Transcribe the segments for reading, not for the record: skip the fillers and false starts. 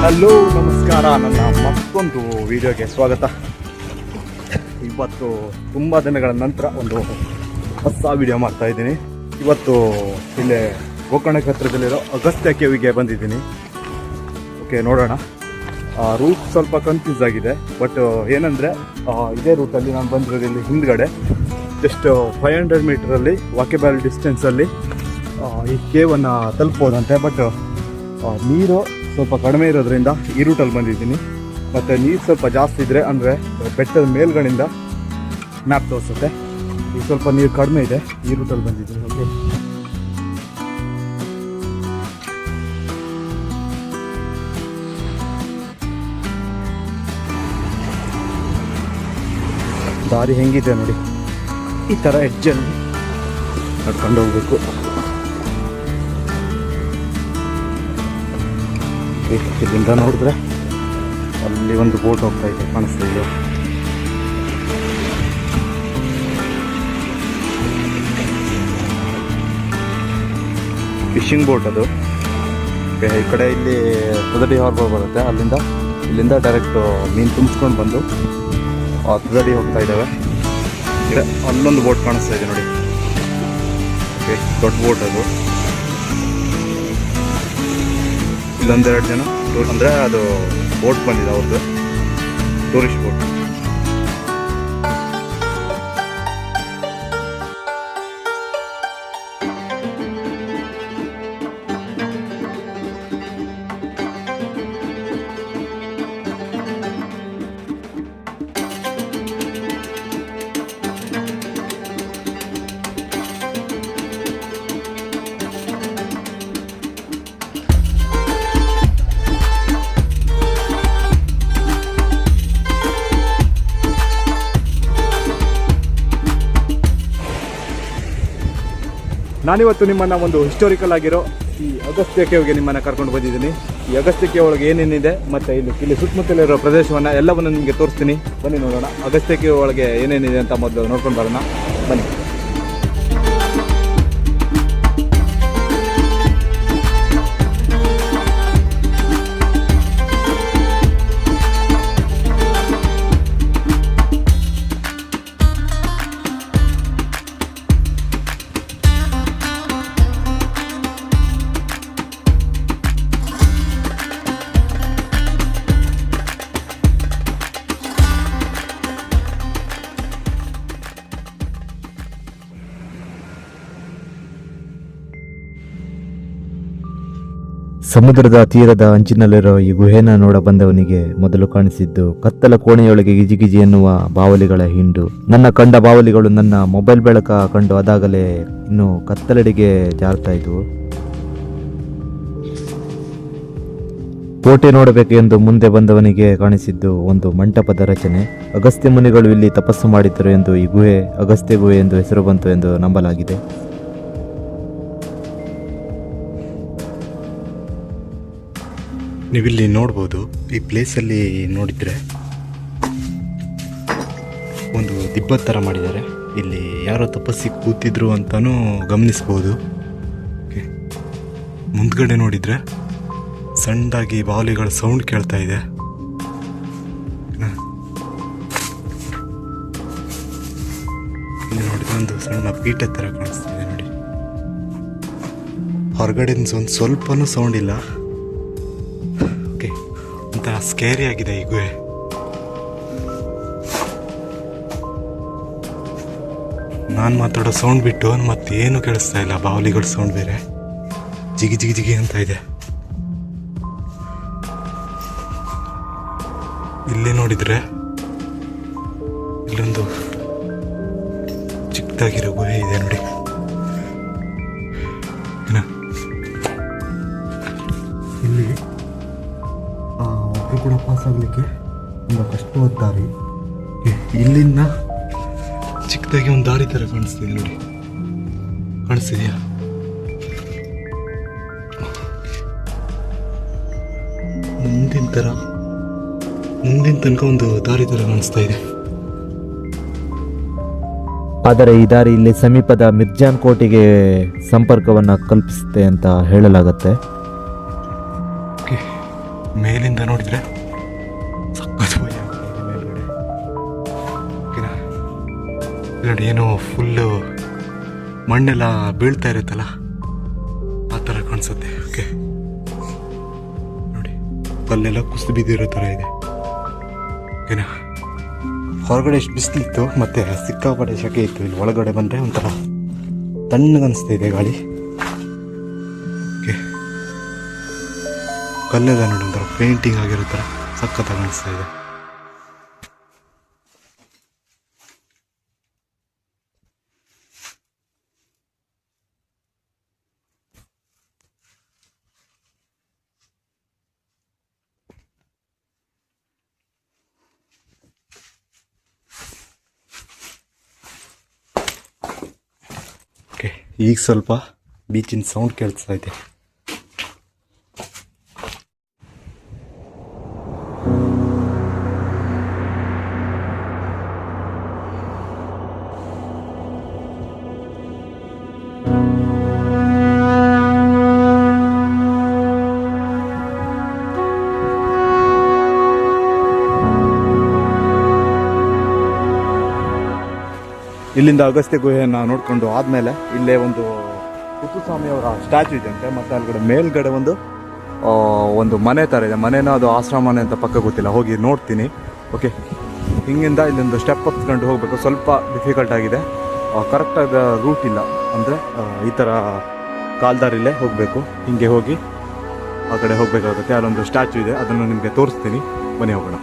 Hello ನಮಸ್ಕಾರ, ನನ್ನ ಮತ್ತೊಂದು ವಿಡಿಯೋಗೆ ಸ್ವಾಗತ. ಇವತ್ತು ತುಂಬ ದಿನಗಳ ನಂತರ ಒಂದು ಹೊಸ ವಿಡಿಯೋ ಮಾಡ್ತಾ ಇದ್ದೀನಿ. ಇವತ್ತು ಇಲ್ಲೇ ಗೋಕರ್ಣ ಹತ್ರದಲ್ಲಿರೋ ಅಗಸ್ತ್ಯ ಕೇವಿಗೆ ಬಂದಿದ್ದೀನಿ. ಓಕೆ, ನೋಡೋಣ. ರೂಟ್ ಸ್ವಲ್ಪ ಕನ್ಫ್ಯೂಸ್ ಆಗಿದೆ, ಬಟ್ ಏನಂದರೆ ಇದೇ ರೂಟಲ್ಲಿ ನಾನು ಬಂದಿರೋದು ಇಲ್ಲಿ ಹಿಂದ್ಗಡೆ ಜಸ್ಟ್ 500 ಮೀಟ್ರಲ್ಲಿ ವಾಕೇಬಲ್ ಡಿಸ್ಟೆನ್ಸಲ್ಲಿ ಈ ಕೇವನ್ನು ತಲುಪ್ಬೋದಂತೆ. ಬಟ್ ನೀರು ಸ್ವಲ್ಪ ಕಡಿಮೆ ಇರೋದ್ರಿಂದ ಈ ರೂಟಲ್ಲಿ ಬಂದಿದ್ದೀನಿ. ಮತ್ತು ನೀರು ಸ್ವಲ್ಪ ಜಾಸ್ತಿ ಇದ್ದರೆ ಅಂದರೆ ಬೆಟ್ಟದ ಮೇಲ್ಗಡೆಯಿಂದ ಮ್ಯಾಪ್ ತೋರಿಸುತ್ತೆ. ಈಗ ಸ್ವಲ್ಪ ನೀರು ಕಡಿಮೆ ಇದೆ, ಈ ರೂಟಲ್ಲಿ ಬಂದಿದ್ದೀನಿ. ಓಕೆ, ದಾರಿ ಹೆಂಗಿದೆ ನೋಡಿ, ಈ ಥರ ಎಡ್ಜಲ್ಲಿ ನಡ್ಕೊಂಡು ಹೋಗ್ಬೇಕು. ಇಲ್ಲಿಂದ ನೋಡಿದ್ರೆ ಅಲ್ಲಿ ಒಂದು ಬೋಟ್ ಹೋಗ್ತಾ ಇದೆ, ಕಾಣಿಸ್ತಾ ಇದೆ. ಫಿಶಿಂಗ್ ಬೋಟ್ ಅದು. ಈ ಕಡೆ ಇಲ್ಲಿ ತುದಡಿ ಹಾರ್ಬರ್ ಬರುತ್ತೆ, ಇಲ್ಲಿಂದ ಡೈರೆಕ್ಟು ಮೀನು ತುಂಬಿಸ್ಕೊಂಡು ಬಂದು ತುದಡಿ ಹೋಗ್ತಾ ಇದ್ದಾವೆ. ಅಲ್ಲೊಂದು ಬೋಟ್ ಕಾಣಿಸ್ತಾ ಇದೆ ನೋಡಿ. ಓಕೆ, ದೊಡ್ಡ ಬೋಟ್ ಅದು. ಇಲ್ಲೊಂದೆರಡು ಜನ ಅಂದರೆ ಅದು ಬೋಟ್ ಬಂದಿದೆ, ಅವ್ರದ್ದು ಟೂರಿಸ್ಟ್ ಬೋಟ್. ನಾನಿವತ್ತು ನಿಮ್ಮನ್ನು ಒಂದು ಹಿಸ್ಟೋರಿಕಲ್ ಆಗಿರೋ ಈ ಅಗಸ್ತ್ಯ ಕೇವ್ಗೆ ನಿಮ್ಮನ್ನು ಕರ್ಕೊಂಡು ಬಂದಿದ್ದೀನಿ. ಈ ಅಗಸ್ತ್ಯ ಕೇವ್ ಒಳಗೆ ಏನೇನಿದೆ ಮತ್ತು ಇಲ್ಲಿ ಸುತ್ತಮುತ್ತಲಿರೋ ಪ್ರದೇಶವನ್ನು ಎಲ್ಲವನ್ನು ನಿಮಗೆ ತೋರಿಸ್ತೀನಿ. ಬನ್ನಿ ನೋಡೋಣ ಅಗಸ್ತ್ಯ ಕೇವ್ ಒಳಗೆ ಏನೇನಿದೆ ಅಂತ ಮೊದಲು ನೋಡ್ಕೊಂಡು ಬರೋಣ. ಬನ್ನಿ. ಸಮುದ್ರದ ತೀರದ ಅಂಚಿನಲ್ಲಿರೋ ಈ ಗುಹೆನ ನೋಡ ಬಂದವನಿಗೆ ಮೊದಲು ಕಾಣಿಸಿದ್ದು ಕತ್ತಲ ಕೋಣೆಯೊಳಗೆ ಗಿಜಿಗಿಜಿ ಎನ್ನುವ ಬಾವಲಿಗಳ ಹಿಂಡು. ನನ್ನ ಕಂಡ ಬಾವಲಿಗಳು ನನ್ನ ಮೊಬೈಲ್ ಬೆಳಕ ಕಂಡು ಅದಾಗಲೇ ಇನ್ನು ಕತ್ತಲೆಡೆಗೆ ಜಾರ್ತಾ ಇದ್ವು. ಕೋಟೆ ನೋಡಬೇಕು ಎಂದು ಮುಂದೆ ಬಂದವನಿಗೆ ಕಾಣಿಸಿದ್ದು ಒಂದು ಮಂಟಪದ ರಚನೆ. ಅಗಸ್ತ್ಯ ಮುನಿಗಳು ಇಲ್ಲಿ ತಪಸ್ಸು ಮಾಡಿದ್ದರು ಎಂದು ಈ ಗುಹೆ ಅಗಸ್ತ್ಯ ಗುಹೆ ಎಂದು ಹೆಸರು ಬಂತು ಎಂದು ನಂಬಲಾಗಿದೆ. ನೀವಿಲ್ಲಿ ನೋಡ್ಬೋದು, ಈ ಪ್ಲೇಸಲ್ಲಿ ನೋಡಿದರೆ ಒಂದು ದಿಬ್ಬದ ಥರ ಮಾಡಿದ್ದಾರೆ. ಇಲ್ಲಿ ಯಾರೋ ತಪಸ್ಸಿಗೆ ಕೂತಿದ್ರು ಅಂತಲೂ ಗಮನಿಸ್ಬೋದು. ಓಕೆ, ಮುಂದ್ಗಡೆ ನೋಡಿದರೆ ಸಣ್ಣದಾಗಿ ಬಾವಲಿಗಳ ಸೌಂಡ್ ಕೇಳ್ತಾ ಇದೆ. ಇಲ್ಲಿ ನೋಡಿದ್ರೆ ಒಂದು ಸಣ್ಣ ಪೀಠ ಥರ ಕಾಣಿಸ್ತಿದೆ ನೋಡಿ. ಹೊರಗಡೆ ಒಂದು ಸ್ವಲ್ಪನೂ ಸೌಂಡ್ ಇಲ್ಲ. ಓಕೆ, ಒಂಥರ ಸ್ಕೇರಿ ಆಗಿದೆ ಈ ಗುಹೆ. ನಾನು ಮಾತಾಡೋ ಸೌಂಡ್ ಬಿಟ್ಟು ಮತ್ತೇನು ಕೇಳಿಸ್ತಾ ಇಲ್ಲ, ಬಾವಲಿಗಳ ಸೌಂಡ್ ಬೇರೆ ಜಿಗಿ ಜಿಗಿ ಜಿಗಿ ಅಂತ ಇದೆ. ಇಲ್ಲಿ ನೋಡಿದ್ರೆ ಇಲ್ಲೊಂದು ಚಿಕ್ಕದಾಗಿರೋ ಗುಹೆ ಇದೆ ನೋಡಿ. ಇಲ್ಲಿ ಒಬ್ಬರು ಕೂಡ ಪಾಸ್ ಆಗಲಿಕ್ಕೆ ತುಂಬ ಕಷ್ಟವಾದ ದಾರಿ. ಇಲ್ಲಿಂದ ಚಿಕ್ಕದಾಗಿ ಒಂದು ದಾರಿ ಥರ ಕಾಣಿಸ್ತಿದೆ ನೋಡಿ, ಕಾಣಿಸ್ತಿದೆಯಾ? ಮುಂದಿನ ತನಕ ಒಂದು ದಾರಿ ಥರ ಕಾಣಿಸ್ತಾ ಇದೆ. ಆದರೆ ಈ ದಾರಿ ಇಲ್ಲಿ ಸಮೀಪದ ಮಿರ್ಜಾನ್ ಕೋಟೆಗೆ ಸಂಪರ್ಕವನ್ನು ಕಲ್ಪಿಸುತ್ತೆ ಅಂತ ಹೇಳಲಾಗುತ್ತೆ. ಮೇಲಿಂದ ನೋಡಿದ್ರೆ ಸಖತ್ ಭಯ ಆಗ್ತಿದೆ ಮೇಲ್ಗಡೆ. ಓಕೆನಾ, ಇಲ್ಲಿ ನೋಡಿ ಏನೋ ಫುಲ್ಲು ಮಣ್ಣೆಲ್ಲ ಬೀಳ್ತಾ ಇರುತ್ತಲ್ಲ ಆ ಥರ ಕಾಣಿಸುತ್ತೆ. ಓಕೆ ನೋಡಿ, ಕಲ್ಲೆಲ್ಲ ಕುಸಿದು ಬಿದ್ದಿರೋ ಥರ ಇದೆ. ಓಕೆನಾ, ಹೊರಗಡೆ ಎಷ್ಟು ಬಿಸಿಲಿತ್ತು ಮತ್ತು ಸಿಕ್ಕಾಪಟ್ಟೆ ಶೆಕೆ ಇತ್ತು. ಇಲ್ಲಿ ಒಳಗಡೆ ಬಂದರೆ ಒಂಥರ ತಣ್ಣಗನ್ನಿಸ್ತಾ ಇದೆ ಗಾಳಿ. ಓಕೆ, ಕಲ್ಲೆಲ್ಲ ನೋಡಿ ಒಂಥರ ಪೇಂಟಿಂಗ್ ಆಗಿರೋ ಥರ ಸಖತ್ತಾಗಿ ಕಾಣಿಸ್ತಾ ಇದೆ. ಓಕೆ, ಈಗ ಸ್ವಲ್ಪ ಬೀಚಿನ ಸೌಂಡ್ ಕೇಳಿಸ್ತಾ ಇದೆ. ಇಲ್ಲಿಂದ ಅಗಸ್ತ್ಯ ಗುಹೆಯನ್ನು ನೋಡಿಕೊಂಡು ಆದಮೇಲೆ ಇಲ್ಲೇ ಒಂದು ಪುತ್ತುಸ್ವಾಮಿಯವರ ಸ್ಟ್ಯಾಚು ಇದೆ ಅಂತೆ. ಮತ್ತು ಅಲ್ಲಿಗಡೆ ಮೇಲ್ಗಡೆ ಒಂದು ಮನೆ ಥರ ಇದೆ. ಮನೆನೋ ಅದು ಆಶ್ರಮ ಮನೆ ಅಂತ ಪಕ್ಕ ಗೊತ್ತಿಲ್ಲ, ಹೋಗಿ ನೋಡ್ತೀನಿ. ಓಕೆ, ಹಿಂಗಿಂದ ಇಲ್ಲೊಂದು ಸ್ಟೆಪ್ ಹತ್ಕೊಂಡು ಹೋಗಬೇಕು. ಸ್ವಲ್ಪ ಡಿಫಿಕಲ್ಟ್ ಆಗಿದೆ, ಕರೆಕ್ಟಾದ ರೂಟ್ ಇಲ್ಲ. ಅಂದರೆ ಈ ಥರ ಕಾಲ್ದಾರಿಲ್ಲೇ ಹೋಗಬೇಕು. ಹಿಂಗೆ ಹೋಗಿ ಆ ಕಡೆ ಹೋಗಬೇಕಾಗುತ್ತೆ. ಅಲ್ಲೊಂದು ಸ್ಟ್ಯಾಚು ಇದೆ, ಅದನ್ನು ನಿಮಗೆ ತೋರಿಸ್ತೀನಿ. ಬನ್ನಿ ಹೋಗೋಣ.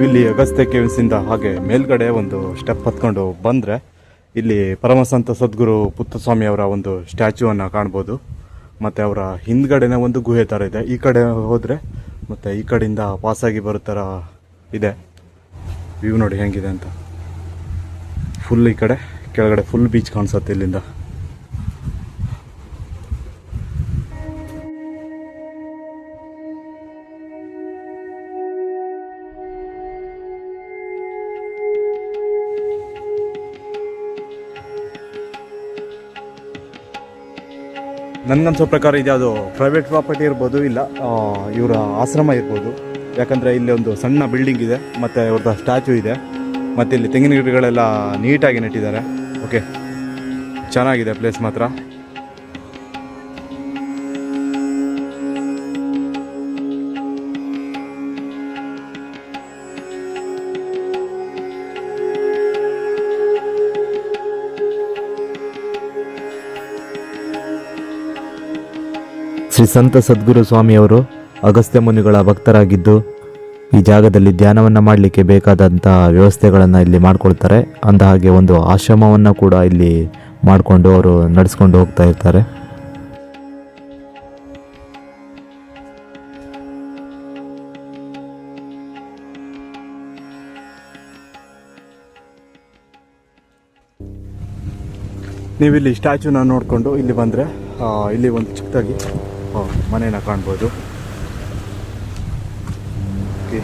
ಇಲ್ಲಿ ಅಗಸ್ತ್ಯ ಕೇವ್ಸಿಂದ ಹಾಗೆ ಮೇಲ್ಗಡೆ ಒಂದು ಸ್ಟೆಪ್ ಹತ್ಕೊಂಡು ಬಂದರೆ ಇಲ್ಲಿ ಪರಮಸಂತ ಸದ್ಗುರು ಪುತ್ತಸ್ವಾಮಿಯವರ ಒಂದು ಸ್ಟ್ಯಾಚ್ಯೂವನ್ನು ಕಾಣ್ಬೋದು. ಮತ್ತು ಅವರ ಹಿಂದ್ಗಡೆನೇ ಒಂದು ಗುಹೆ ಥರ ಇದೆ. ಈ ಕಡೆ ಹೋದರೆ ಮತ್ತು ಈ ಕಡೆಯಿಂದ ಪಾಸಾಗಿ ಬರೋ ಥರ ಇದೆ. ವ್ಯೂ ನೋಡಿ ಹೆಂಗಿದೆ ಅಂತ. ಫುಲ್ ಈ ಕಡೆ ಕೆಳಗಡೆ ಫುಲ್ ಬೀಚ್ ಕಾಣಿಸುತ್ತೆ ಇಲ್ಲಿಂದ. ನನಗನ್ಸೋ ಪ್ರಕಾರ ಇದು ಅದು ಪ್ರೈವೇಟ್ ಪ್ರಾಪರ್ಟಿ ಇರ್ಬೋದು, ಇಲ್ಲ ಇವರ ಆಶ್ರಮ ಇರ್ಬೋದು. ಯಾಕಂದರೆ ಇಲ್ಲಿ ಒಂದು ಸಣ್ಣ ಬಿಲ್ಡಿಂಗ್ ಇದೆ ಮತ್ತು ಇವ್ರದ್ದು ಸ್ಟ್ಯಾಚು ಇದೆ. ಮತ್ತು ಇಲ್ಲಿ ತೆಂಗಿನ ಗಿಡಗಳೆಲ್ಲ ನೀಟಾಗಿ ನೆಟ್ಟಿದ್ದಾರೆ. ಓಕೆ, ಚೆನ್ನಾಗಿದೆ ಪ್ಲೇಸ್ ಮಾತ್ರ. ಶ್ರೀ ಸಂತ ಸದ್ಗುರು ಸ್ವಾಮಿಯವರು ಅಗಸ್ತ್ಯ ಮುನಿಗಳ ಭಕ್ತರಾಗಿದ್ದು ಈ ಜಾಗದಲ್ಲಿ ಧ್ಯಾನವನ್ನು ಮಾಡಲಿಕ್ಕೆ ಬೇಕಾದಂಥ ವ್ಯವಸ್ಥೆಗಳನ್ನು ಇಲ್ಲಿ ಮಾಡಿಕೊಳ್ತಾರೆ. ಅಂದ ಹಾಗೆ ಒಂದು ಆಶ್ರಮವನ್ನು ಕೂಡ ಇಲ್ಲಿ ಮಾಡಿಕೊಂಡು ಅವರು ನಡೆಸ್ಕೊಂಡು ಹೋಗ್ತಾ ಇರ್ತಾರೆ. ನೀವಿಲ್ಲಿ ಸ್ಟ್ಯಾಚ್ಯೂನ ನೋಡಿಕೊಂಡು ಇಲ್ಲಿ ಬಂದರೆ ಇಲ್ಲಿ ಒಂದು ಚಿಕ್ಕದಾಗಿ ಮನೇನ ಕಾಣ್ಬೋದು. ಓಕೆ,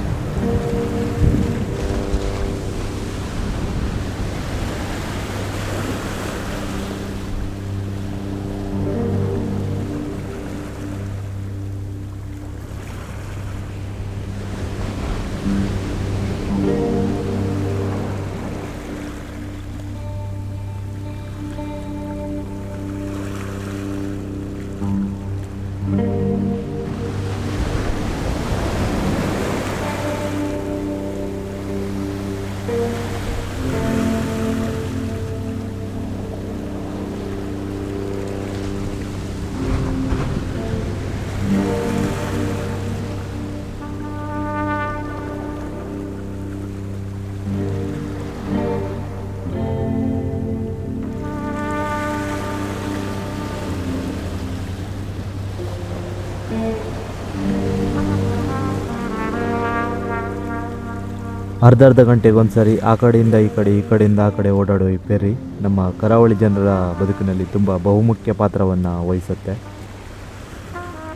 ಅರ್ಧ ಗಂಟೆಗೆ ಒಂದ್ಸರಿ ಆ ಕಡೆಯಿಂದ ಈ ಕಡೆ ಈ ಕಡೆಯಿಂದ ಆ ಕಡೆ ಓಡಾಡೋ ಈ ಫೆರ್ರಿ ನಮ್ಮ ಕರಾವಳಿ ಜನರ ಬದುಕಿನಲ್ಲಿ ತುಂಬ ಬಹುಮುಖ್ಯ ಪಾತ್ರವನ್ನು ವಹಿಸುತ್ತೆ.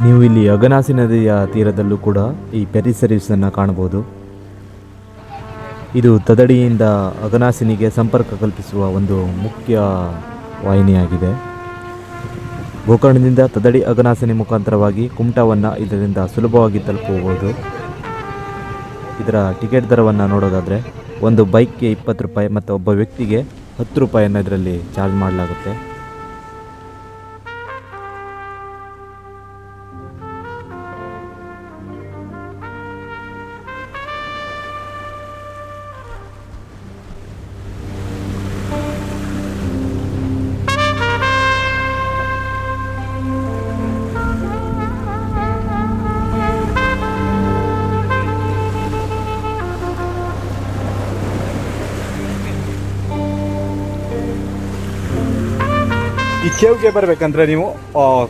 ನೀವು ಇಲ್ಲಿ ಅಘನಾಸಿ ನದಿಯ ತೀರದಲ್ಲೂ ಕೂಡ ಈ ಫೆರ್ರಿ ಸರ್ವಿಸನ್ನು ಕಾಣಬಹುದು. ಇದು ತದಡಿಯಿಂದ ಅಘನಾಸಿನಿಗೆ ಸಂಪರ್ಕ ಕಲ್ಪಿಸುವ ಒಂದು ಮುಖ್ಯ ವಾಹಿನಿಯಾಗಿದೆ. ಗೋಕರ್ಣದಿಂದ ತದಡಿ ಅಘನಾಸಿನಿ ಮುಖಾಂತರವಾಗಿ ಕುಮಟಾವನ್ನು ಇದರಿಂದ ಸುಲಭವಾಗಿ ತಲುಪಬಹುದು. ಇದರ ಟಿಕೆಟ್ ದರವನ್ನು ನೋಡೋದಾದರೆ ಒಂದು ಬೈಕ್ಗೆ 20 ರೂಪಾಯಿ ಮತ್ತು ಒಬ್ಬ ವ್ಯಕ್ತಿಗೆ 10 ರೂಪಾಯಿಯನ್ನು ಇದರಲ್ಲಿ ಚಾರ್ಜ್ ಮಾಡಲಾಗುತ್ತೆ. ಈ ಕೇವ್ಗೆ ಬರಬೇಕಂದ್ರೆ ನೀವು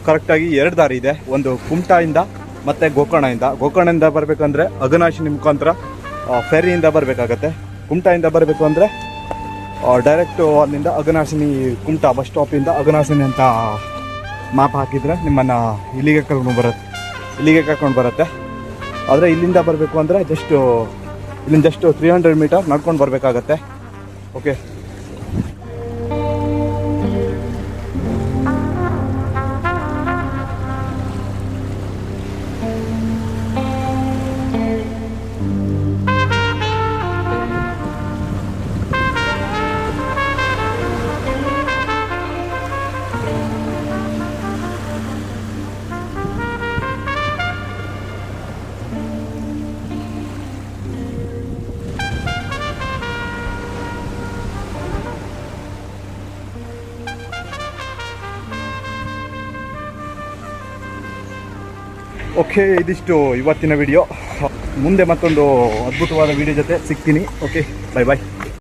ಕರೆಕ್ಟಾಗಿ 2 ದಾರಿ ಇದೆ. ಒಂದು ಕುಮಟಾಯಿಂದ ಮತ್ತು ಗೋಕರ್ಣದಿಂದ ಬರಬೇಕಂದ್ರೆ ಅಘನಾಶಿನಿ ಮುಖಾಂತರ ಫೆರಿಯಿಂದ ಬರಬೇಕಾಗತ್ತೆ. ಕುಮಟಾಯಿಂದ ಬರಬೇಕು ಅಂದರೆ ಡೈರೆಕ್ಟು ಅಲ್ಲಿಂದ ಅಘನಾಶಿನಿ ಕುಮಟಾ ಬಸ್ ಸ್ಟಾಪಿಂದ ಅಘನಾಶಿನಿ ಅಂತ ಮ್ಯಾಪ್ ಹಾಕಿದರೆ ನಿಮ್ಮನ್ನು ಇಲ್ಲಿಗೆ ಕರ್ಕೊಂಡು ಬರುತ್ತೆ. ಆದರೆ ಇಲ್ಲಿಂದ ಬರಬೇಕು ಅಂದರೆ ಇಲ್ಲಿಂದ ಜಸ್ಟ್ 300 ಮೀಟರ್ ನಡ್ಕೊಂಡು ಬರಬೇಕಾಗತ್ತೆ. ಓಕೆ, ಓಕೆ, ಇದಿಷ್ಟು ಇವತ್ತಿನ ವಿಡಿಯೋ. ಮುಂದೆ ಮತ್ತೊಂದು ಅದ್ಭುತವಾದ ವಿಡಿಯೋ ಜೊತೆ ಸಿಗ್ತೀನಿ. ಓಕೆ, ಬಾಯ್ ಬಾಯ್.